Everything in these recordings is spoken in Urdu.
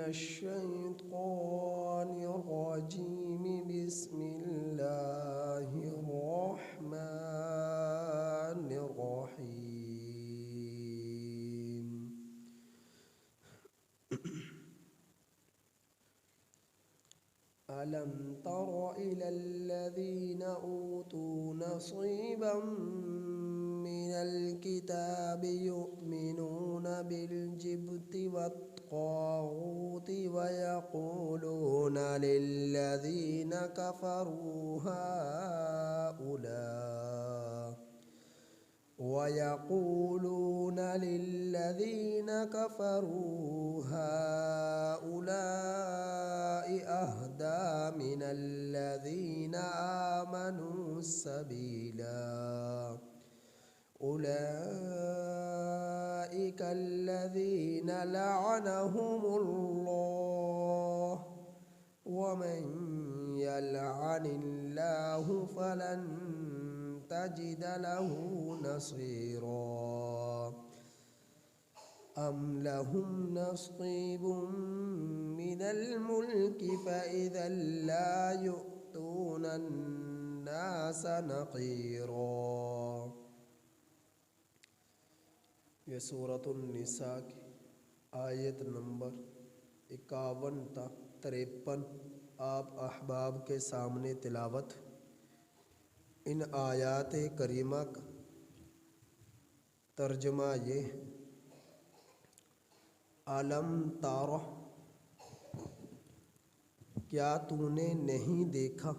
الشيطان الرجيم بسم الله الرحمن الرحيم ألم تر إلى الذين أوتوا نصيبا من الكتاب يؤمنون بالجبت والطاغوت ويقولون للذين كفروا هؤلاء أهدى من الذين آمنوا سبيلا أولئك الذين لعنهم الله ومن يلعن الله فلن تجد له نصيرا أم لهم نصيب من الملك فإذا لا يؤتون الناس نقيرا۔ یہ سورۃ النساء کی آیت نمبر 51 تا 53 آپ احباب کے سامنے تلاوت۔ ان آیات کریمہ کا ترجمہ یہ ہے، علم تارہ، کیا تو نے نہیں دیکھا،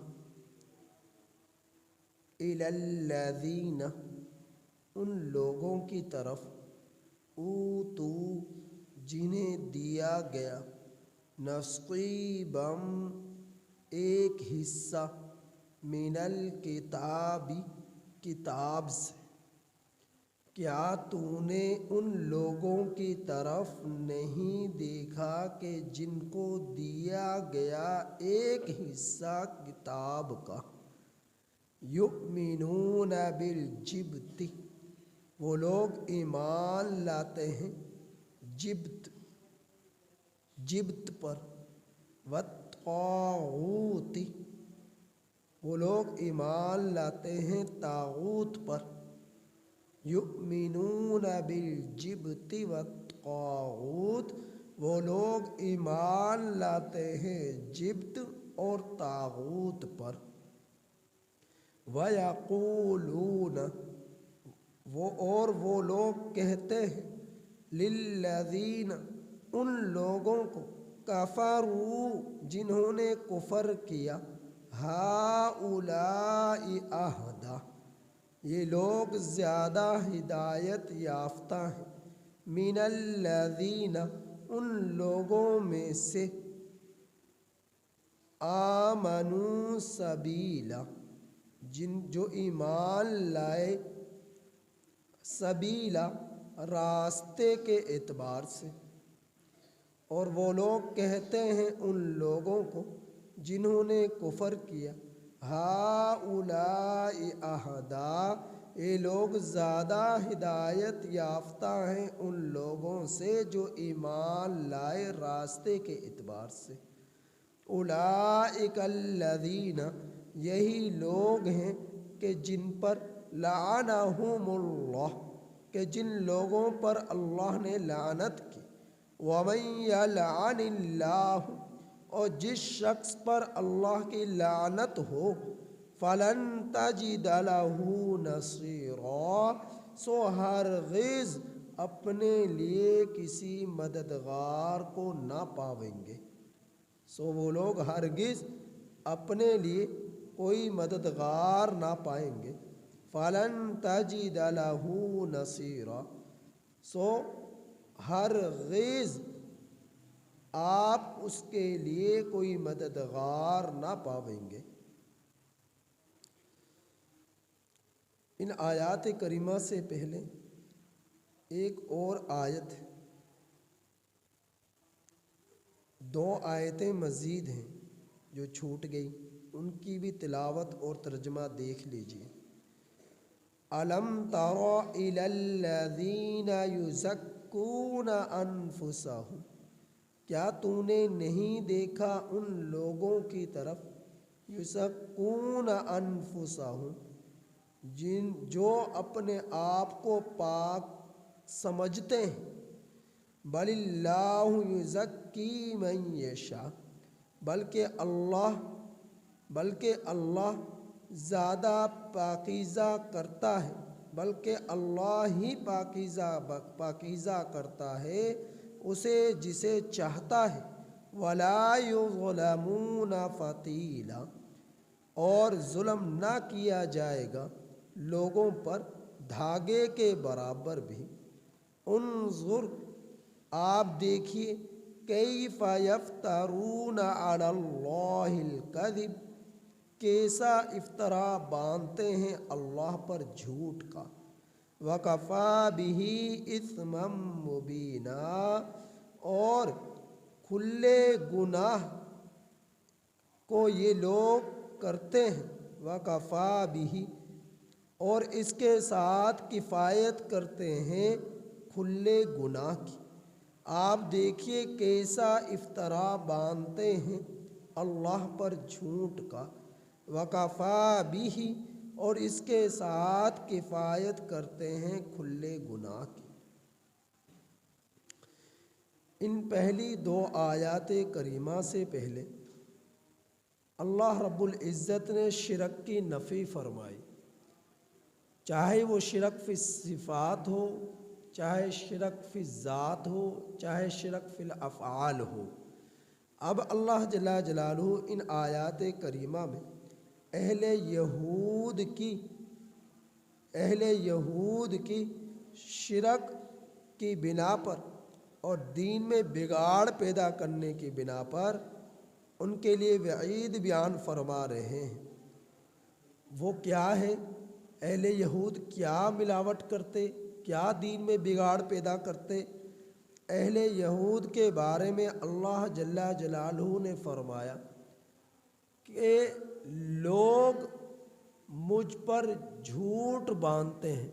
الی الذین، ان لوگوں کی طرف، اوتو، جنہیں دیا گیا، نصیبا، ایک حصہ، من الکتاب، کتاب سے۔ کیا تو نے ان لوگوں کی طرف نہیں دیکھا کہ جن کو دیا گیا ایک حصہ کتاب کا، یؤمنون بالجبت، وہ لوگ ایمان لاتے ہیں جبت پر، والطاغوت، وہ لوگ ایمان لاتے ہیں طاغوت پر، یؤمنون بالجبت والطاغوت، وہ لوگ ایمان لاتے ہیں جبت اور طاغوت پر، وَيَقُولُونَ، وہ لوگ کہتے ہیں، لِلَّذِينَ، ان لوگوں کو، کفروا، جنہوں نے کفر کیا، ہؤلاء اہدی، یہ لوگ زیادہ ہدایت یافتہ ہیں، من الذین، ان لوگوں میں سے، آمنوا سبیلا، جو ایمان لائے، سبیلا، راستے کے اعتبار سے۔ اور وہ لوگ کہتے ہیں ان لوگوں کو جنہوں نے کفر کیا، ہؤلاء اہدی، یہ لوگ زیادہ ہدایت یافتہ ہیں ان لوگوں سے جو ایمان لائے راستے کے اعتبار سے۔ اولئک الذین، یہی لوگ ہیں کہ جن پر لعنہم اللہ، کہ جن لوگوں پر اللہ نے لعنت کی، ومن یلعن اللہ، اور جس شخص پر اللہ کی لعنت ہو، فلن تجد لہ نصیرا، سو ہرگز اپنے لیے کسی مددگار کو نہ پاویں گے، سو وہ لوگ ہرگز اپنے لیے کوئی مددگار نہ پائیں گے، فلن تجد لہ نصیرا، سو ہرگز آپ اس کے لیے کوئی مددگار نہ پاویں گے۔ ان آیات کریمہ سے پہلے ایک اور آیت، 2 آیتیں مزید ہیں جو چھوٹ گئی، ان کی بھی تلاوت اور ترجمہ دیکھ لیجیے۔ أَلَمْ تَرَ إِلَى الَّذِينَ يُزَكُّونَ أَنفُسَهُمْ، کیا تو نے نہیں دیکھا ان لوگوں کی طرف یزکون انفسہم جو اپنے آپ کو پاک سمجھتے ہیں، بل اللہ یزکی من یشاء بلکہ اللہ زیادہ پاکیزہ کرتا ہے، بلکہ اللہ ہی پاکیزہ کرتا ہے اسے جسے چاہتا ہے، ولا یظلمون فتیلا، اور ظلم نہ کیا جائے گا لوگوں پر دھاگے کے برابر بھی۔ انظر، آپ دیکھیے، کیف یفترون علی اللہ الکذب، کیسا افطرا باندھتے ہیں اللہ پر جھوٹ کا، وکفی بہ اثما مبینا، اور کھلے گناہ کو یہ لوگ کرتے ہیں، وکفی بہ، اور اس کے ساتھ کفایت کرتے ہیں کھلے گناہ کی۔ آپ دیکھیے کیسا افطرا باندھتے ہیں اللہ پر جھوٹ کا، وکفی بہ، اور اس کے ساتھ کفایت کرتے ہیں کھلے گناہ کی۔ ان پہلی دو آیات کریمہ سے پہلے اللہ رب العزت نے شرک کی نفی فرمائی، چاہے وہ شرک فی الصفات ہو، چاہے شرک فی الذات ہو، چاہے شرک فی الافعال ہو۔ اب اللہ جل جلالہ ان آیات کریمہ میں اہل یہود کی شرک کی بنا پر اور دین میں بگاڑ پیدا کرنے کی بنا پر ان کے لیے وعید بیان فرما رہے ہیں۔ وہ کیا ہے؟ اہل یہود کیا ملاوٹ کرتے، کیا دین میں بگاڑ پیدا کرتے؟ اہل یہود کے بارے میں اللہ جل جلالہ نے فرمایا کہ لوگ مجھ پر جھوٹ باندھتے ہیں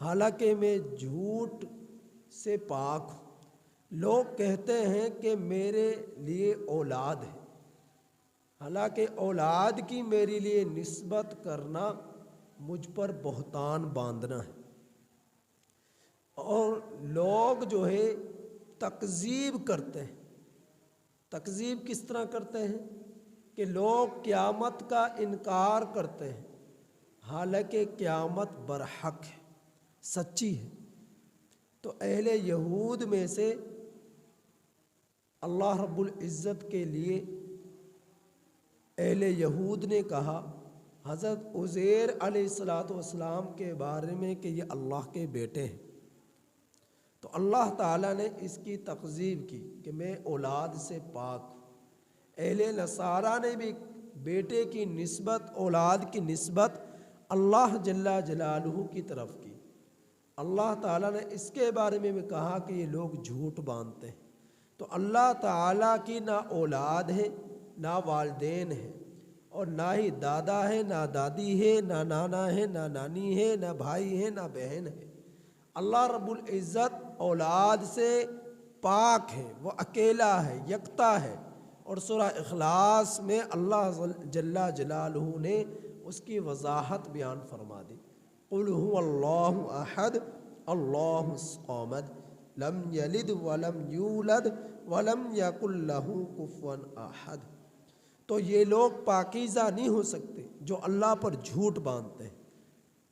حالانکہ میں جھوٹ سے پاک ہوں۔ لوگ کہتے ہیں کہ میرے لیے اولاد ہے، حالانکہ اولاد کی میرے لیے نسبت کرنا مجھ پر بہتان باندھنا ہے۔ اور لوگ جو ہے تکذیب کرتے ہیں۔ تکذیب کس طرح کرتے ہیں؟ کہ لوگ قیامت کا انکار کرتے ہیں حالانکہ قیامت برحق ہے، سچی ہے۔ تو اہل یہود میں سے اللہ رب العزت کے لیے اہل یہود نے کہا حضرت عزیر علیہ السلام کے بارے میں کہ یہ اللہ کے بیٹے ہیں، تو اللہ تعالیٰ نے اس کی تکذیب کی کہ میں اولاد سے پاک ہوں۔ اہل نصارہ نے بھی بیٹے کی نسبت، اولاد کی نسبت اللہ جل جلالہ کی طرف کی۔ اللہ تعالیٰ نے اس کے بارے میں بھی کہا کہ یہ لوگ جھوٹ باندھتے ہیں۔ تو اللہ تعالیٰ کی نہ اولاد ہے، نہ والدین ہے، اور نہ ہی دادا ہے، نہ دادی ہے، نہ نانا ہے، نہ نانی ہے، نہ بھائی ہے، نہ بہن ہے۔ اللہ رب العزت اولاد سے پاک ہے، وہ اکیلا ہے، یکتا ہے۔ اور سورہ اخلاص میں اللہ جل جلالہ نے اس کی وضاحت بیان فرما دی، قل هو اللہ احد اللہ الصمد لم یلد ولم یولد ولم یکن لہ کفوا احد۔ تو یہ لوگ پاکیزہ نہیں ہو سکتے جو اللہ پر جھوٹ باندھتے ہیں۔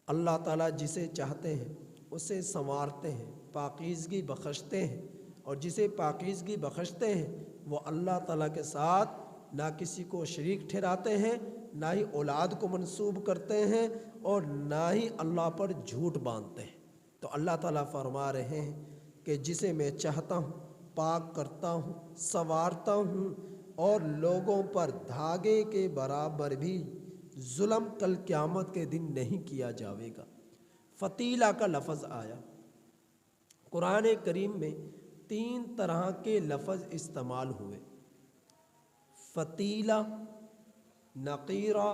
اللہ تعالیٰ جسے چاہتے ہیں اسے سنوارتے ہیں، پاکیزگی بخشتے ہیں، اور جسے پاکیزگی بخشتے ہیں وہ اللہ تعالیٰ کے ساتھ نہ کسی کو شریک ٹھہراتے ہیں، نہ ہی اولاد کو منسوب کرتے ہیں، اور نہ ہی اللہ پر جھوٹ باندھتے ہیں۔ تو اللہ تعالیٰ فرما رہے ہیں کہ جسے میں چاہتا ہوں پاک کرتا ہوں، سنوارتا ہوں، اور لوگوں پر دھاگے کے برابر بھی ظلم کل قیامت کے دن نہیں کیا جاوے گا۔ فتیلہ کا لفظ آیا قرآن کریم میں، 3 طرح کے لفظ استعمال ہوئے، فتیلہ، نقیرہ،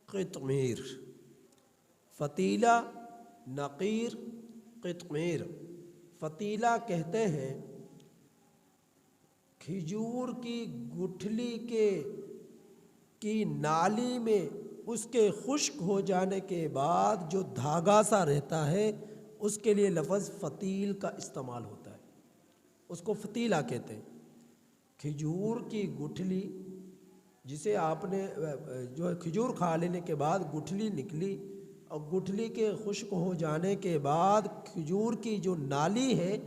قطمیر۔ فتیلہ، نقیر، قطمیر۔ فتیلہ کہتے ہیں کھجور کی گٹھلی کی نالی میں اس کے خشک ہو جانے کے بعد جو دھاگا سا رہتا ہے اس کے لیے لفظ فتیل کا استعمال ہوتا ہے، اس کو فتیلہ کہتے ہیں۔ کھجور کی گٹھلی جسے آپ نے جو ہے کھجور کھا لینے کے بعد گٹھلی نکلی، اور گٹھلی کے خشک ہو جانے کے بعد کھجور کی جو نالی ہے،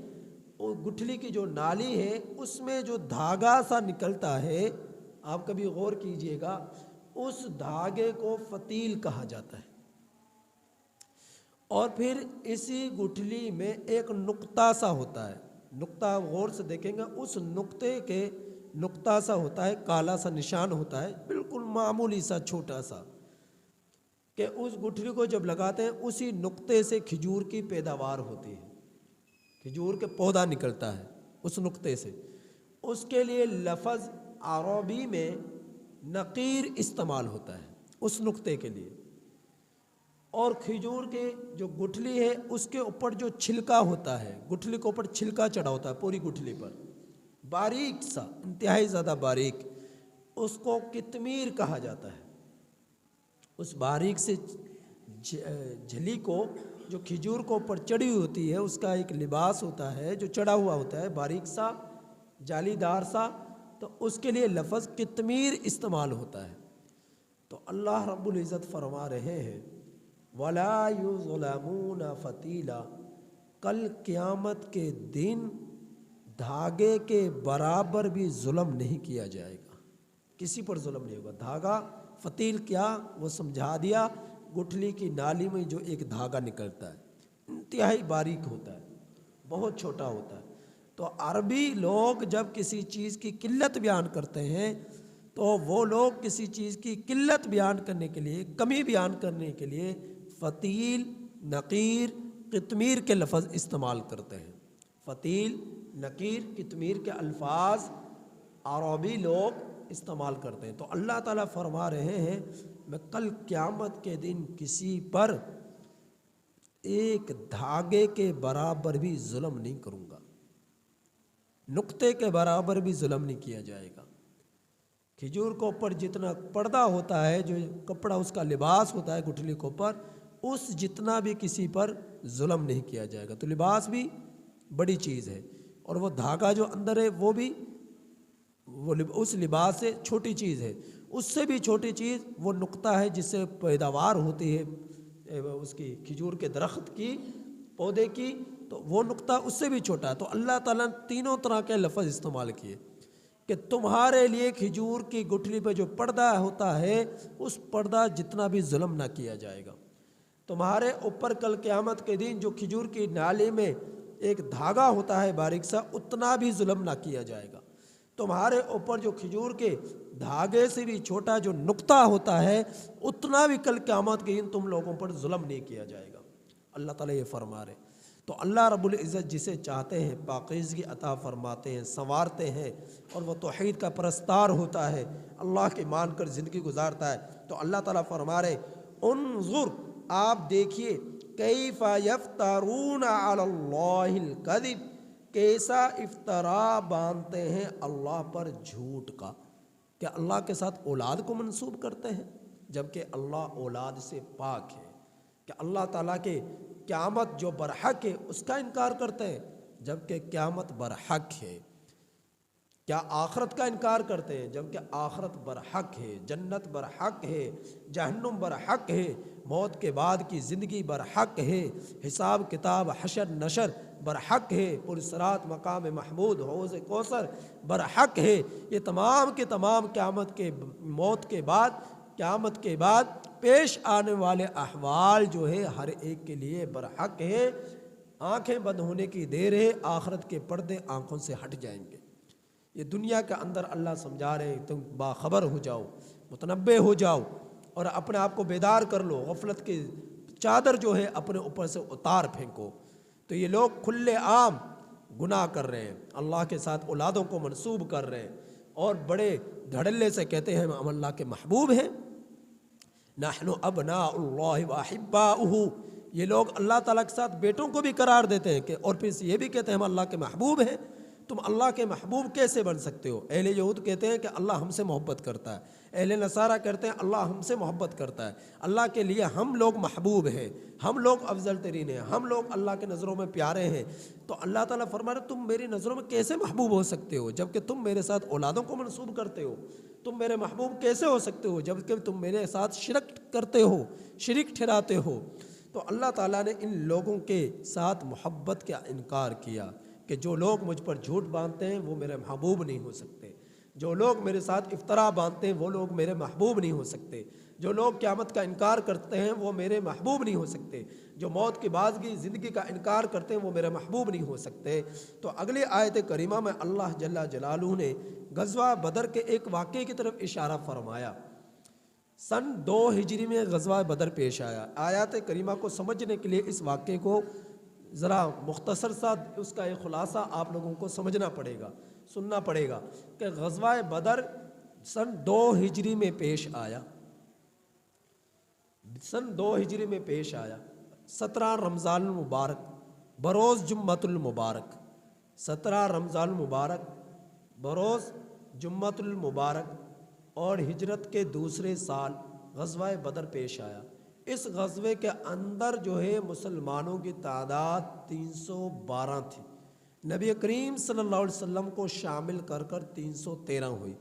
وہ گٹھلی کی جو نالی ہے اس میں جو دھاگا سا نکلتا ہے، آپ کبھی غور کیجئے گا، اس دھاگے کو فتیل کہا جاتا ہے۔ اور پھر اسی گٹھلی میں ایک نقطہ سا ہوتا ہے، نقطہ غور سے دیکھیں گے، اس نقطے کے نقطہ سا ہوتا ہے، کالا سا نشان ہوتا ہے، بالکل معمولی سا چھوٹا سا، کہ اس گٹھلی کو جب لگاتے ہیں اسی نقطے سے کھجور کی پیداوار ہوتی ہے، کھجور کے پودا نکلتا ہے اس نقطے سے۔ اس کے لیے لفظ عربی میں نقیر استعمال ہوتا ہے اس نقطے کے لیے۔ اور کھجور کے جو گٹھلی ہے اس کے اوپر جو چھلکا ہوتا ہے، گٹھلی کے اوپر چھلکا چڑھا ہوتا ہے پوری گٹھلی پر، باریک سا، انتہائی زیادہ باریک، اس کو کتمیر کہا جاتا ہے۔ اس باریک سے جھلی کو جو کھجور کو اوپر چڑھی ہوتی ہے اس کا ایک لباس ہوتا ہے جو چڑھا ہوا ہوتا ہے، باریک سا، جالی دار سا، تو اس کے لیے لفظ کتمیر استعمال ہوتا ہے۔ تو اللہ رب العزت فرما رہے ہیں وَلَا يُظْلَمُونَ فَتِيلًا، کل قیامت کے دن دھاگے کے برابر بھی ظلم نہیں کیا جائے گا، کسی پر ظلم نہیں ہوگا۔ دھاگا فتیل کیا وہ سمجھا دیا، گٹھلی کی نالی میں جو ایک دھاگا نکلتا ہے انتہائی باریک ہوتا ہے، بہت چھوٹا ہوتا ہے۔ تو عربی لوگ جب کسی چیز کی قلت بیان کرتے ہیں تو وہ لوگ کسی چیز کی قلت بیان کرنے کے لیے، کمی بیان کرنے کے لیے فتیل، نقیر، قطمیر کے لفظ استعمال کرتے ہیں۔ فتیل، نقیر، قطمیر کے الفاظ عربی لوگ استعمال کرتے ہیں۔ تو اللہ تعالیٰ فرما رہے ہیں میں کل قیامت کے دن کسی پر ایک دھاگے کے برابر بھی ظلم نہیں کروں گا، نقطے کے برابر بھی ظلم نہیں کیا جائے گا۔ کھجور کو اوپر جتنا پردہ ہوتا ہے، جو کپڑا اس کا لباس ہوتا ہے گٹھلی کے اوپر، اس جتنا بھی کسی پر ظلم نہیں کیا جائے گا۔ تو لباس بھی بڑی چیز ہے، اور وہ دھاگا جو اندر ہے وہ بھی اس لباس سے چھوٹی چیز ہے، اس سے بھی چھوٹی چیز وہ نقطہ ہے جس سے پیداوار ہوتی ہے اس کی کھجور کے درخت کی، پودے کی، تو وہ نقطہ اس سے بھی چھوٹا ہے۔ تو اللہ تعالیٰ نے تینوں طرح کے لفظ استعمال کیے کہ تمہارے لیے کھجور کی گٹھلی پہ جو پردہ ہوتا ہے اس پردہ جتنا بھی ظلم نہ کیا جائے گا۔ تمہارے اوپر کل قیامت کے دن جو کھجور کی نالی میں ایک دھاگا ہوتا ہے باریک سا، اتنا بھی ظلم نہ کیا جائے گا۔ تمہارے اوپر جو کھجور کے دھاگے سے بھی چھوٹا جو نقطہ ہوتا ہے، اتنا بھی کل قیامت کے دن تم لوگوں پر ظلم نہیں کیا جائے گا۔ اللہ تعالیٰ یہ فرما رہے۔ تو اللہ رب العزت جسے چاہتے ہیں پاکیزگی عطا فرماتے ہیں، سنوارتے ہیں، اور وہ توحید کا پرستار ہوتا ہے، اللہ کے مان کر زندگی گزارتا ہے۔ تو اللہ تعالیٰ فرما رہے انظر، آپ دیکھیے، کیف یفترون علی اللہ الکذب، کیسا افطرا باندھتے ہیں اللہ پر جھوٹ کا، کہ اللہ کے ساتھ اولاد کو منسوب کرتے ہیں جبکہ اللہ اولاد سے پاک ہے، کہ اللہ تعالیٰ کے قیامت جو برحق ہے اس کا انکار کرتے ہیں جبکہ قیامت برحق ہے۔ کیا آخرت کا انکار کرتے ہیں جبکہ آخرت برحق ہے، جنت برحق ہے، جہنم برحق ہے، موت کے بعد کی زندگی برحق ہے، حساب کتاب، حشر نشر برحق ہے، پرصراط مقام محمود، حوض کوثر برحق ہے۔ یہ تمام کے تمام قیامت کے موت کے بعد، قیامت کے بعد پیش آنے والے احوال جو ہے ہر ایک کے لیے برحق ہے۔ آنکھیں بند ہونے کی دیر ہے، آخرت کے پردے آنکھوں سے ہٹ جائیں گے۔ یہ دنیا کے اندر اللہ سمجھا رہے تم باخبر ہو جاؤ، متنبہ ہو جاؤ، اور اپنے آپ کو بیدار کر لو، غفلت کی چادر جو ہے اپنے اوپر سے اتار پھینکو۔ تو یہ لوگ کھلے عام گناہ کر رہے ہیں، اللہ کے ساتھ اولادوں کو منسوب کر رہے ہیں، اور بڑے دھڑلے سے کہتے ہیں ہم اللہ کے محبوب ہیں، نحن ابناء اللہ واحباؤہ۔ یہ لوگ اللہ تعالیٰ کے ساتھ بیٹوں کو بھی قرار دیتے ہیں کہ، اور پھر یہ بھی کہتے ہیں ہم اللہ کے محبوب ہیں۔ تم اللہ کے محبوب کیسے بن سکتے ہو؟ اہل یہود کہتے ہیں کہ اللہ ہم سے محبت کرتا ہے، اہل نصارہ کہتے ہیں اللہ ہم سے محبت کرتا ہے، اللہ کے لیے ہم لوگ محبوب ہیں، ہم لوگ افضل ترین ہیں، ہم لوگ اللہ کے نظروں میں پیارے ہیں۔ تو اللہ تعالیٰ فرما رہے تم میری نظروں میں کیسے محبوب ہو سکتے ہو جبکہ تم میرے ساتھ اولادوں کو منسوب کرتے ہو؟ تم میرے محبوب کیسے ہو سکتے ہو جبکہ تم میرے ساتھ شرک کرتے ہو، شریک ٹھہراتے ہو؟ تو اللہ تعالیٰ نے ان لوگوں کے ساتھ محبت کا انکار کیا کہ جو لوگ مجھ پر جھوٹ باندھتے ہیں وہ میرے محبوب نہیں ہو سکتے، جو لوگ میرے ساتھ افطرا باندھتے ہیں وہ لوگ میرے محبوب نہیں ہو سکتے، جو لوگ قیامت کا انکار کرتے ہیں وہ میرے محبوب نہیں ہو سکتے، جو موت کی بعدگی زندگی کا انکار کرتے ہیں وہ میرے محبوب نہیں ہو سکتے۔ تو اگلی آیت کریمہ میں اللہ جل جلالہ نے غزوہ بدر کے ایک واقعے کی طرف اشارہ فرمایا۔ سن 2 ہجری میں غزوہ بدر پیش آیا۔ آیات کریمہ کو سمجھنے کے لیے اس واقعے کو ذرا مختصر سا اس کا ایک خلاصہ آپ لوگوں کو سمجھنا پڑے گا، سننا پڑے گا کہ غزوہ بدر سن 2 ہجری میں پیش آیا، سن 2 ہجری میں پیش آیا، 17 رمضان المبارک بروز جمعۃ المبارک، 17 رمضان المبارک بروز جمعۃ المبارک اور ہجرت کے دوسرے سال غزوہ بدر پیش آیا۔ اس غزوے کے اندر جو ہے مسلمانوں کی تعداد 312 تھی، نبی کریم صلی اللہ علیہ وسلم کو شامل کر کر 313 ہوئی۔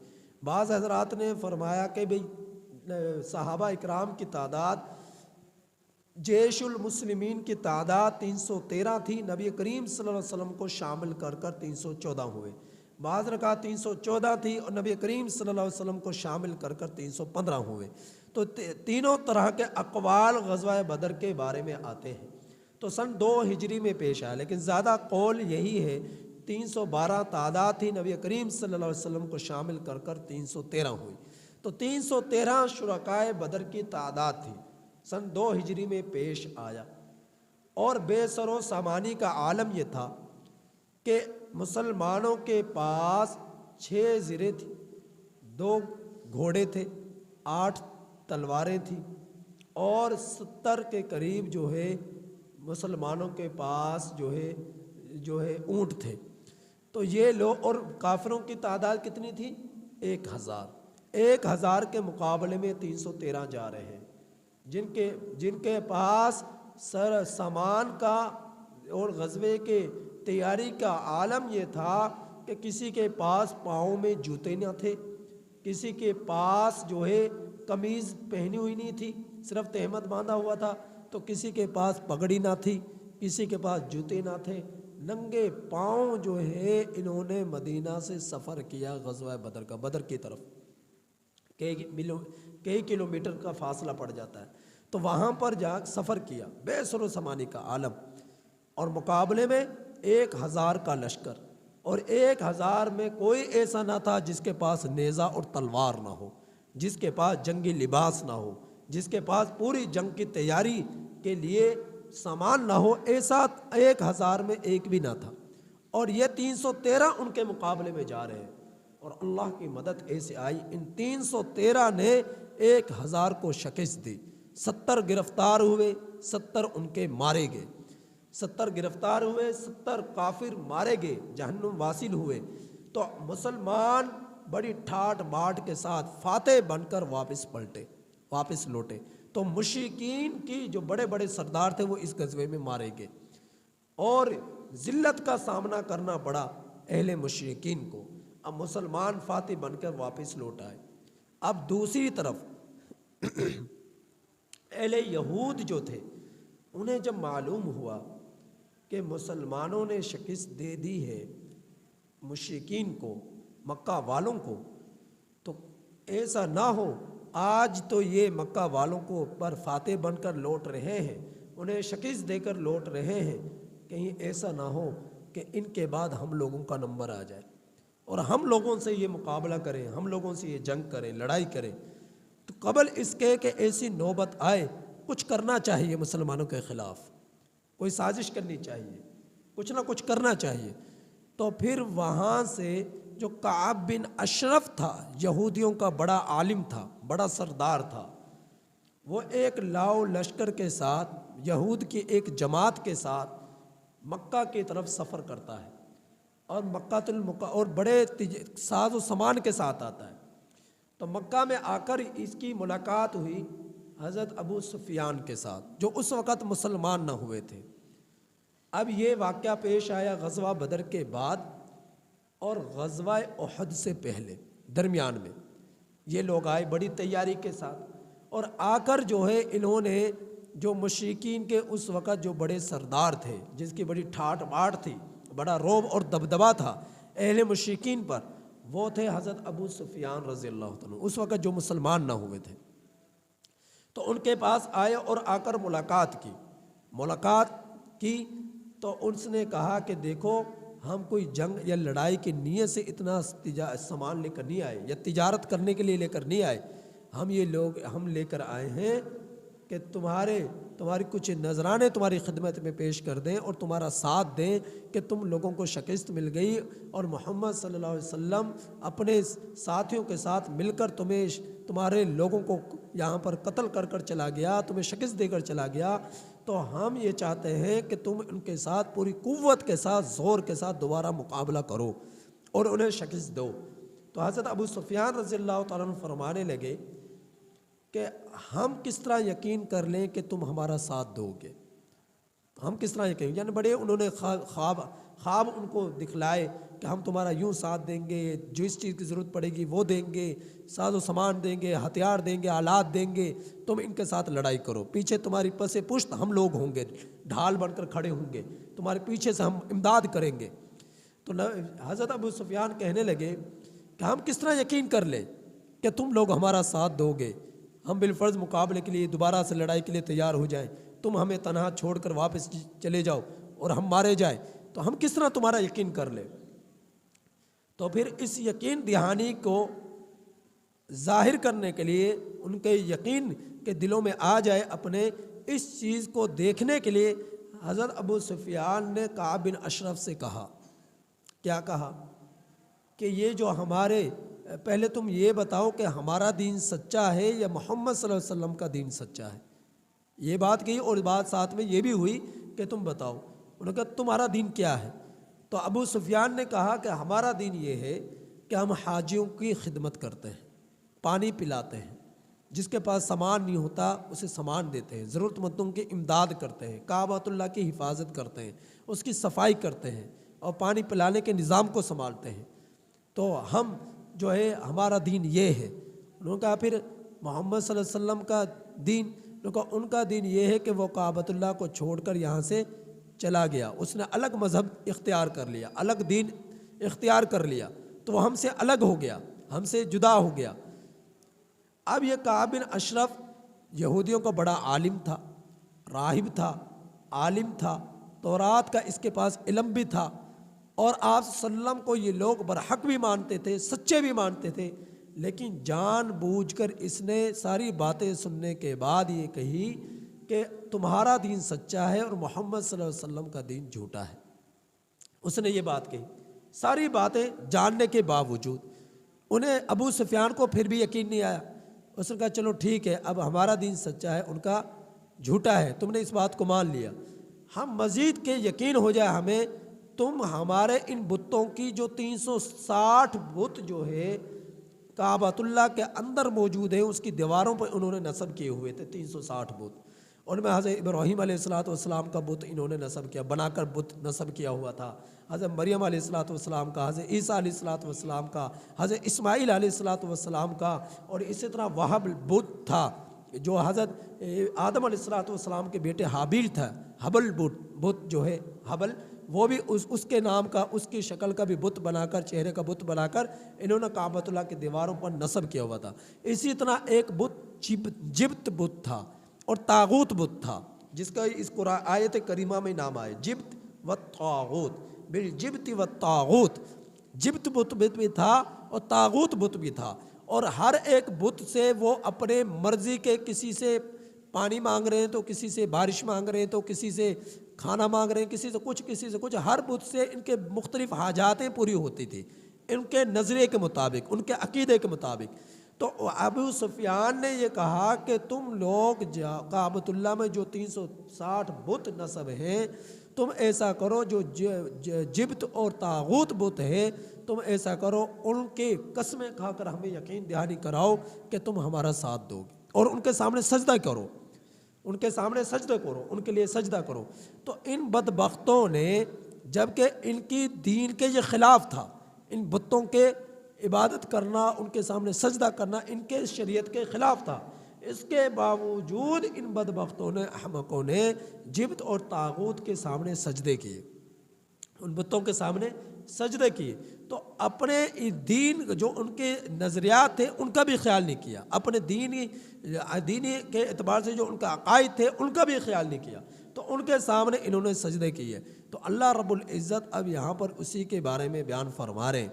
بعض حضرات نے فرمایا کہ صحابہ اکرام کی تعداد، جیش المسلمین کی تعداد 313 تھی، نبی کریم صلی اللہ علیہ وسلم کو شامل کر کر 314 ہوئے۔ بعض نے کہا 314 تھی اور نبی کریم صلی اللہ علیہ وسلم کو شامل کر کر 315 ہوئے۔ تو تینوں طرح کے اقوال غزوہ بدر کے بارے میں آتے ہیں۔ تو سن 2 ہجری میں پیش آیا، لیکن زیادہ قول یہی ہے 312 تعداد تھی، نبی کریم صلی اللہ علیہ وسلم کو شامل کر کر 313 ہوئی۔ تو 313 شرکائے بدر کی تعداد تھی، سن 2 ہجری میں پیش آیا۔ اور بے سر و سامانی کا عالم یہ تھا کہ مسلمانوں کے پاس 6 زریں تھیں، 2 گھوڑے تھے، 8 تلواریں تھیں اور 70 کے قریب جو ہے مسلمانوں کے پاس جو ہے اونٹ تھے۔ تو یہ لوگ، اور کافروں کی تعداد کتنی تھی؟ 1000 کے مقابلے میں 313 جا رہے ہیں، جن کے پاس سامان کا اور غزوے کے تیاری کا عالم یہ تھا کہ کسی کے پاس پاؤں میں جوتے نہ تھے، کسی کے پاس جو ہے قمیض پہنی ہوئی نہیں تھی، صرف تہمت باندھا ہوا تھا، تو کسی کے پاس پگڑی نہ تھی، کسی کے پاس جوتے نہ تھے، ننگے پاؤں جو ہے انہوں نے مدینہ سے سفر کیا غزوہ بدر کا، بدر کی طرف کئی کلومیٹر کا فاصلہ پڑ جاتا ہے، تو وہاں پر جا سفر کیا، بے سر و سمانی کا عالم، اور مقابلے میں 1000 کا لشکر، اور 1000 میں کوئی ایسا نہ تھا جس کے پاس نیزہ اور تلوار نہ ہو، جس کے پاس جنگی لباس نہ ہو، جس کے پاس پوری جنگ کی تیاری کے لیے سامان نہ ہو، ایسا 1000 میں ایک بھی نہ تھا، اور یہ 313 ان کے مقابلے میں جا رہے ہیں، اور اللہ کی مدد ایسے آئی، ان 313 نے 1000 کو شکست دی، 70 گرفتار ہوئے، 70 ان کے مارے گئے، 70 گرفتار ہوئے، 70 کافر مارے گئے، جہنم واصل ہوئے۔ تو مسلمان بڑی ٹھاٹ باٹ کے ساتھ فاتح بن کر واپس لوٹے۔ تو مشرکین کی جو بڑے بڑے سردار تھے وہ اس غزوے میں مارے گئے، اور ذلت کا سامنا کرنا پڑا اہل مشرکین کو۔ اب مسلمان فاتح بن کر واپس لوٹ آئے۔ اب دوسری طرف اہل یہود جو تھے، انہیں جب معلوم ہوا کہ مسلمانوں نے شکست دے دی ہے مشرکین کو، مکہ والوں کو، تو ایسا نہ ہو آج تو یہ مکہ والوں کو پر فاتح بن کر لوٹ رہے ہیں، انہیں شکست دے کر لوٹ رہے ہیں، کہیں ایسا نہ ہو کہ ان کے بعد ہم لوگوں کا نمبر آ جائے اور ہم لوگوں سے یہ مقابلہ کریں، ہم لوگوں سے یہ جنگ کریں، لڑائی کریں۔ تو قبل اس کے کہ ایسی نوبت آئے، کچھ کرنا چاہیے مسلمانوں کے خلاف، کوئی سازش کرنی چاہیے، کچھ نہ کچھ کرنا چاہیے۔ تو پھر وہاں سے جو کعب بن اشرف تھا، یہودیوں کا بڑا عالم تھا، بڑا سردار تھا، وہ ایک لاؤ لشکر کے ساتھ، یہود کی ایک جماعت کے ساتھ مکہ کی طرف سفر کرتا ہے، اور بڑے ساز و سامان کے ساتھ آتا ہے۔ تو مکہ میں آ کر اس کی ملاقات ہوئی حضرت ابو سفیان کے ساتھ، جو اس وقت مسلمان نہ ہوئے تھے۔ اب یہ واقعہ پیش آیا غزوہ بدر کے بعد اور غزوہ احد سے پہلے، درمیان میں یہ لوگ آئے بڑی تیاری کے ساتھ، اور آ کر جو ہے انہوں نے جو مشرکین کے اس وقت جو بڑے سردار تھے، جس کی بڑی ٹھاٹ باٹ تھی، بڑا روب اور دبدبا تھا اہل مشرکین پر، وہ تھے حضرت ابو سفیان رضی اللہ عنہ، اس وقت جو مسلمان نہ ہوئے تھے۔ تو ان کے پاس آئے اور آ کر ملاقات کی تو اس نے کہا کہ دیکھو، ہم کوئی جنگ یا لڑائی کی نیت سے اتنا سامان لے کر نہیں آئے، یا تجارت کرنے کے لیے لے کر نہیں آئے، ہم لے کر آئے ہیں کہ تمہاری کچھ نذرانے تمہاری خدمت میں پیش کر دیں اور تمہارا ساتھ دیں کہ تم لوگوں کو شکست مل گئی، اور محمد صلی اللہ علیہ وسلم اپنے ساتھیوں کے ساتھ مل کر تمہارے لوگوں کو یہاں پر قتل کر چلا گیا، تمہیں شکست دے کر چلا گیا، تو ہم یہ چاہتے ہیں کہ تم ان کے ساتھ پوری قوت کے ساتھ، زور کے ساتھ دوبارہ مقابلہ کرو اور انہیں شکست دو۔ تو حضرت ابو سفیان رضی اللہ تعالیٰ عنہ فرمانے لگے کہ ہم کس طرح یقین کر لیں کہ تم ہمارا ساتھ دو گے، ہم کس طرح یقین، یعنی بڑے انہوں نے خواب ان کو دکھلائے کہ ہم تمہارا یوں ساتھ دیں گے، جو اس چیز کی ضرورت پڑے گی وہ دیں گے، ساز و سامان دیں گے، ہتھیار دیں گے، آلات دیں گے، تم ان کے ساتھ لڑائی کرو، پیچھے تمہاری پس پشت ہم لوگ ہوں گے، ڈھال بن کر کھڑے ہوں گے، تمہارے پیچھے سے ہم امداد کریں گے۔ تو حضرت ابو سفیان کہنے لگے کہ ہم کس طرح یقین کر لیں کہ تم لوگ ہمارا ساتھ دو گے، ہم بالفرض مقابلے کے لیے دوبارہ سے لڑائی کے لیے تیار ہو جائیں، تم ہمیں تنہا چھوڑ کر واپس چلے جاؤ اور ہم مارے جائیں، تو ہم کس طرح تمہارا یقین کر لیں۔ تو پھر اس یقین دہانی کو ظاہر کرنے کے لیے، ان کے یقین کے دلوں میں آ جائے اپنے، اس چیز کو دیکھنے کے لیے حضرت ابو سفیان نے کعب بن اشرف سے کہا، کیا کہا کہ یہ جو ہمارے، پہلے تم یہ بتاؤ کہ ہمارا دین سچا ہے یا محمد صلی اللہ علیہ وسلم کا دین سچا ہے۔ یہ بات کہی، اور بات ساتھ میں یہ بھی ہوئی کہ تم بتاؤ، انہوں نے کہا تمہارا دین کیا ہے؟ تو ابو سفیان نے کہا کہ ہمارا دین یہ ہے کہ ہم حاجیوں کی خدمت کرتے ہیں، پانی پلاتے ہیں، جس کے پاس سامان نہیں ہوتا اسے سامان دیتے ہیں، ضرورت مندوں کی امداد کرتے ہیں، کعبۃ اللہ کی حفاظت کرتے ہیں، اس کی صفائی کرتے ہیں اور پانی پلانے کے نظام کو سنبھالتے ہیں۔ تو ہم جو ہے ہمارا دین یہ ہے۔ انہوں نے کہا پھر محمد صلی اللہ علیہ وسلم کا دین، انہوں نے کہا ان کا دین یہ ہے کہ وہ کعبۃ اللہ کو چھوڑ کر یہاں سے چلا گیا، اس نے الگ مذہب اختیار کر لیا، الگ دین اختیار کر لیا، تو وہ ہم سے الگ ہو گیا، ہم سے جدا ہو گیا۔ اب یہ کعب بن اشرف یہودیوں کا بڑا عالم تھا، راہب تھا، عالم تھا، تورات کا اس کے پاس علم بھی تھا، اور آپ صلی اللہ علیہ وسلم کو یہ لوگ برحق بھی مانتے تھے، سچے بھی مانتے تھے، لیکن جان بوجھ کر اس نے ساری باتیں سننے کے بعد یہ کہی کہ تمہارا دین سچا ہے اور محمد صلی اللہ علیہ وسلم کا دین جھوٹا ہے۔ اس نے یہ بات کہی، ساری باتیں جاننے کے باوجود انہیں ابو سفیان کو پھر بھی یقین نہیں آیا۔ اس نے کہا چلو ٹھیک ہے، اب ہمارا دین سچا ہے، ان کا جھوٹا ہے، تم نے اس بات کو مان لیا، ہم مزید کے یقین ہو جائے ہمیں، تم ہمارے ان بتوں کی جو 360 بت جو ہے کعبۃ اللہ کے اندر موجود ہیں، اس کی دیواروں پر انہوں نے نصب کیے ہوئے تھے 360 بت، ان میں حضرت ابراہیم علیہ السلام کا بت انہوں نے نصب کیا، بنا کر بت نصب کیا ہوا تھا، حضرت مریم علیہ السلام کا، حضرت عیسیٰ علیہ السلام کا، حضرت اسماعیل علیہ السلام کا، اور اسی طرح وہب بت تھا جو حضرت آدم علیہ السلام کے بیٹے حابیل تھا، حبل بت جو ہے حبل، وہ بھی اس کے نام کا، اس کی شکل کا بھی بت بنا کر، چہرے کا بت بنا کر انہوں نے کعبۃ اللہ کی دیواروں پر نصب کیا ہوا تھا۔ اسی طرح ایک بت جبت بت تھا اور طاغوت بت تھا، جس کا اس قرآن آیت کریمہ میں نام آئے، جبت و طاغوت، بالجبت و طاغوت، جبت بت بھی تھا اور طاغوت بت بھی تھا، اور ہر ایک بت سے وہ اپنے مرضی کے، کسی سے پانی مانگ رہے ہیں تو کسی سے بارش مانگ رہے ہیں تو کسی سے کھانا مانگ رہے ہیں، کسی سے کچھ، ہر بت سے ان کے مختلف حاجاتیں پوری ہوتی تھی، ان کے نظریے کے مطابق، ان کے عقیدے کے مطابق۔ تو ابو سفیان نے یہ کہا کہ تم لوگ کعبۃ اللہ میں جو 360 بت نصب ہیں، تم ایسا کرو جو جبت اور طاغوت بت ہے، تم ایسا کرو ان کے قسمیں کھا کر ہمیں یقین دہانی کراؤ کہ تم ہمارا ساتھ دو گے، اور ان کے سامنے سجدہ کرو، ان کے سامنے سجدہ کرو، ان کے لیے سجدہ کرو۔ تو ان بدبختوں نے، جبکہ ان کی دین کے یہ خلاف تھا، ان بتوں کے عبادت کرنا، ان کے سامنے سجدہ کرنا ان کے شریعت کے خلاف تھا، اس کے باوجود ان بدبختوں نے، احمقوں نے جبت اور طاغوت کے سامنے سجدے کیے، ان بتوں کے سامنے سجدے کیے۔ تو اپنے دین جو ان کے نظریات تھے ان کا بھی خیال نہیں کیا، اپنے دینی کے اعتبار سے جو ان کا عقائد تھے ان کا بھی خیال نہیں کیا، تو ان کے سامنے انہوں نے سجدے کیے۔ تو اللہ رب العزت اب یہاں پر اسی کے بارے میں بیان فرما رہے ہیں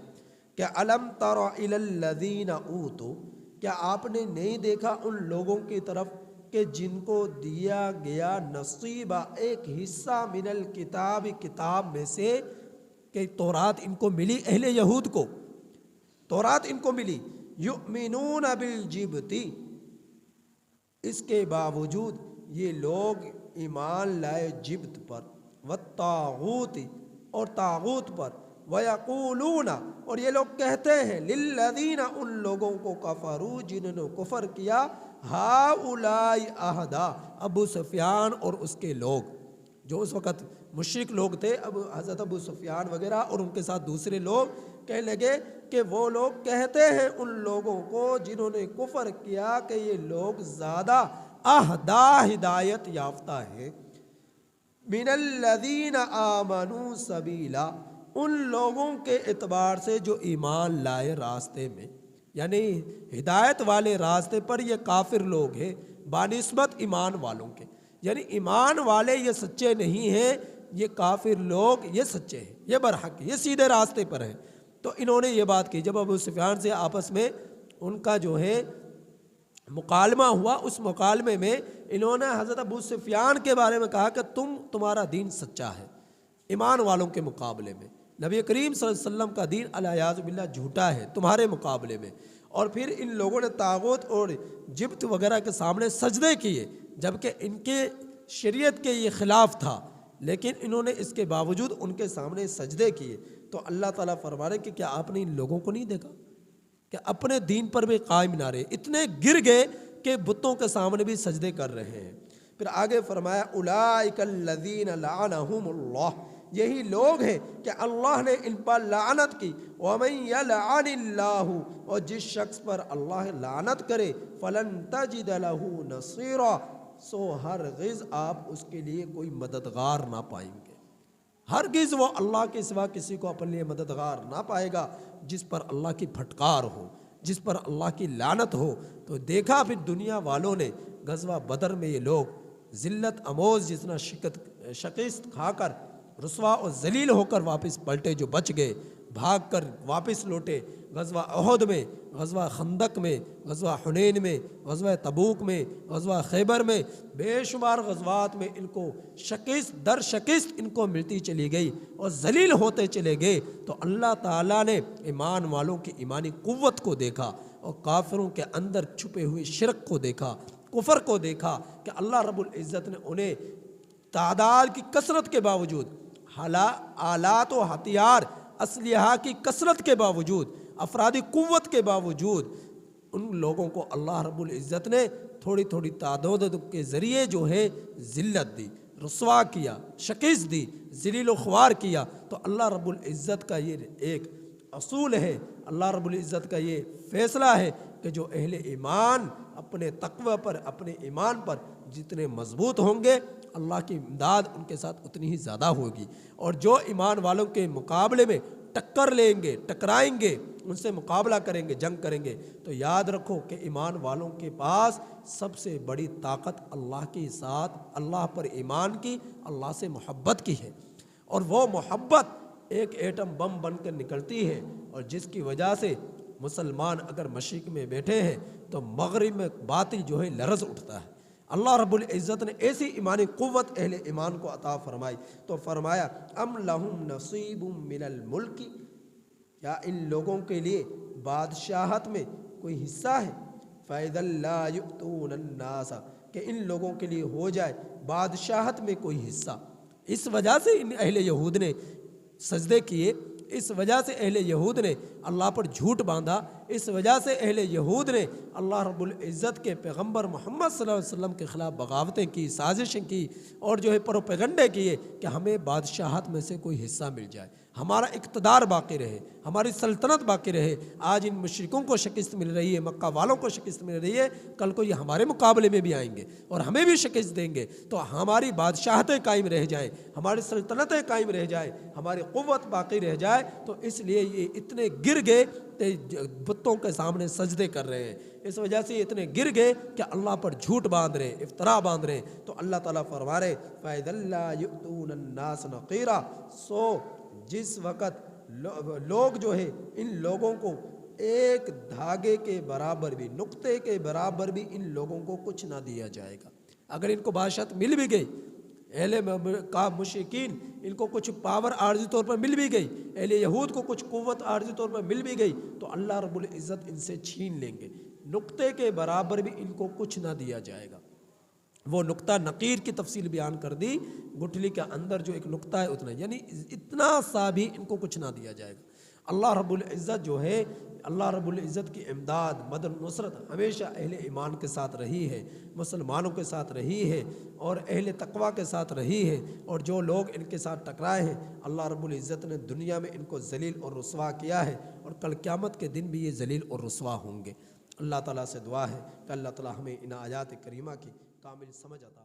کہ الم تر الی الذین اوتوا، کیا آپ نے نہیں دیکھا ان لوگوں کی طرف کہ جن کو دیا گیا نصیبہ، ایک حصہ، من الکتاب، کتاب میں سے، کہ تورات ان کو ملی، اہل یہود کو تورات ان کو ملی، یؤمنون بالجبت، اس کے باوجود یہ لوگ ایمان لائے جبت پر، والطاغوت، اور طاغوت پر، ویقولون، اور یہ لوگ کہتے ہیں، للذین، ان لوگوں کو، کفروا، جنہوں نے کفر کیا، ہؤلاء اہدی، ابو سفیان اور اس کے لوگ، جو اس وقت مشرک لوگ تھے، اب حضرت ابو سفیان وغیرہ اور ان کے ساتھ دوسرے لوگ کہنے لگے کہ وہ لوگ کہتے ہیں ان لوگوں کو جنہوں نے کفر کیا کہ یہ لوگ زیادہ اہدا، ہدایت یافتہ ہیں، من الذین آمنوا سبیلا، ان لوگوں کے اعتبار سے جو ایمان لائے راستے میں، یعنی ہدایت والے راستے پر یہ کافر لوگ ہیں بانسبت ایمان والوں کے، یعنی ایمان والے یہ سچے نہیں ہیں، یہ کافر لوگ یہ سچے ہیں، یہ برحق، یہ سیدھے راستے پر ہیں۔ تو انہوں نے یہ بات کی، جب ابو سفیان سے آپس میں ان کا جو ہے مکالمہ ہوا، اس مکالمے میں انہوں نے حضرت ابو سفیان کے بارے میں کہا کہ تمہارا دین سچا ہے ایمان والوں کے مقابلے میں، نبی کریم صلی اللہ علیہ وسلم کا دین الیاذ باللہ جھوٹا ہے تمہارے مقابلے میں۔ اور پھر ان لوگوں نے طاغوت اور جبت وغیرہ کے سامنے سجدے کیے، جبکہ ان کے شریعت کے یہ خلاف تھا، لیکن انہوں نے اس کے باوجود ان کے سامنے سجدے کیے۔ تو اللہ تعالیٰ فرما رہے کہ کیا آپ نے ان لوگوں کو نہیں دیکھا کہ اپنے دین پر بھی قائم نہ رہے، اتنے گر گئے کہ بتوں کے سامنے بھی سجدے کر رہے ہیں۔ پھر آگے فرمایا اولئک الذین لعنہم اللہ، یہی لوگ ہیں کہ اللہ نے ان پر لعنت کی، ومن یلعن اللہ، اور جس شخص پر اللہ لعنت کرے، فلن تجد لہ نصیرا، سو ہرگز آپ اس کے لیے کوئی مددگار نہ پائیں گے، ہرگز وہ اللہ کے سوا کسی کو اپنے لیے مددگار نہ پائے گا جس پر اللہ کی پھٹکار ہو، جس پر اللہ کی لعنت ہو۔ تو دیکھا پھر دنیا والوں نے غزوہ بدر میں یہ لوگ ذلت اموز جتنا شکست کھا کر رسوا اور ذلیل ہو کر واپس پلٹے، جو بچ گئے بھاگ کر واپس لوٹے، غزوہ احد میں، غزوہ خندق میں، غزوہ حنین میں، غزوہ تبوک میں، غزوہ خیبر میں، بے شمار غزوات میں ان کو شکست در شکست ان کو ملتی چلی گئی اور ذلیل ہوتے چلے گئے۔ تو اللہ تعالیٰ نے ایمان والوں کی ایمانی قوت کو دیکھا اور کافروں کے اندر چھپے ہوئے شرک کو دیکھا، کفر کو دیکھا، کہ اللہ رب العزت نے انہیں تعداد کی کثرت کے باوجود، آلات و ہتھیار اسلحہ کی کثرت کے باوجود، افرادی قوت کے باوجود، ان لوگوں کو اللہ رب العزت نے تھوڑی تھوڑی تعداد کے ذریعے جو ہے ذلت دی، رسوا کیا، شکست دی، ذلیل و خوار کیا۔ تو اللہ رب العزت کا یہ ایک اصول ہے، اللہ رب العزت کا یہ فیصلہ ہے کہ جو اہل ایمان اپنے تقوی پر، اپنے ایمان پر جتنے مضبوط ہوں گے، اللہ کی امداد ان کے ساتھ اتنی ہی زیادہ ہوگی، اور جو ایمان والوں کے مقابلے میں ٹکر لیں گے، ٹکرائیں گے، ان سے مقابلہ کریں گے، جنگ کریں گے، تو یاد رکھو کہ ایمان والوں کے پاس سب سے بڑی طاقت اللہ کے ساتھ، اللہ پر ایمان کی، اللہ سے محبت کی ہے، اور وہ محبت ایک ایٹم بم بن کر نکلتی ہے، اور جس کی وجہ سے مسلمان اگر مشرق میں بیٹھے ہیں تو مغرب میں باطل جو ہے لرز اٹھتا ہے۔ اللہ رب العزت نے ایسی ایمانی قوت اہل ایمان کو عطا فرمائی، تو فرمایا ام لہم نصیب من الملک، یا ان لوگوں کے لیے بادشاہت میں کوئی حصہ ہے، فَإِذَا لَا يُؤْتُونَ النَّاسَ، کہ ان لوگوں کے لیے ہو جائے بادشاہت میں کوئی حصہ، اس وجہ سے ان اہل یہود نے سجدے کیے، اس وجہ سے اہل یہود نے اللہ پر جھوٹ باندھا، اس وجہ سے اہل یہود نے اللہ رب العزت کے پیغمبر محمد صلی اللہ علیہ وسلم کے خلاف بغاوتیں کی، سازشیں کی، اور جو ہے پروپیگنڈے کیے کہ ہمیں بادشاہت میں سے کوئی حصہ مل جائے، ہمارا اقتدار باقی رہے، ہماری سلطنت باقی رہے۔ آج ان مشرکوں کو شکست مل رہی ہے، مکہ والوں کو شکست مل رہی ہے، کل کو یہ ہمارے مقابلے میں بھی آئیں گے اور ہمیں بھی شکست دیں گے، تو ہماری بادشاہتیں قائم رہ جائیں، ہماری سلطنتیں قائم رہ جائیں، ہماری قوت باقی رہ جائے۔ تو اس لیے یہ اتنے گر گئے بتوں کے سامنے سجدے کر رہے ہیں، اس وجہ سے یہ اتنے گر گئے کہ اللہ پر جھوٹ باندھ رہے ہیں، افطرا باندھ رہے ہیں۔ تو اللہ تعالیٰ فرما رہے فَإِذَا لَا يُؤْتُونَ النَّاسَ نَقِيرًا، سو جس وقت لوگ جو ہے ان لوگوں کو ایک دھاگے کے برابر بھی، نقطے کے برابر بھی ان لوگوں کو کچھ نہ دیا جائے گا۔ اگر ان کو بادشاہت مل بھی گئی، اہل مشرکین ان کو کچھ پاور عارضی طور پر مل بھی گئی، اہل یہود کو کچھ قوت عارضی طور پر مل بھی گئی، تو اللہ رب العزت ان سے چھین لیں گے، نقطے کے برابر بھی ان کو کچھ نہ دیا جائے گا۔ وہ نقطہ نقیر کی تفصیل بیان کر دی، گٹھلی کے اندر جو ایک نقطہ ہے اتنا، یعنی اتنا سا بھی ان کو کچھ نہ دیا جائے گا۔ اللہ رب العزت جو ہے، اللہ رب العزت کی امداد، مدد، نصرت ہمیشہ اہل ایمان کے ساتھ رہی ہے، مسلمانوں کے ساتھ رہی ہے، اور اہل تقوی کے ساتھ رہی ہے، اور جو لوگ ان کے ساتھ ٹکرائے ہیں اللہ رب العزت نے دنیا میں ان کو ذلیل اور رسوا کیا ہے، اور کل قیامت کے دن بھی یہ ذلیل اور رسوا ہوں گے۔ اللہ تعالیٰ سے دعا ہے کہ اللہ تعالیٰ ہمیں ان آیات کریمہ کی کامل سمجھ عطا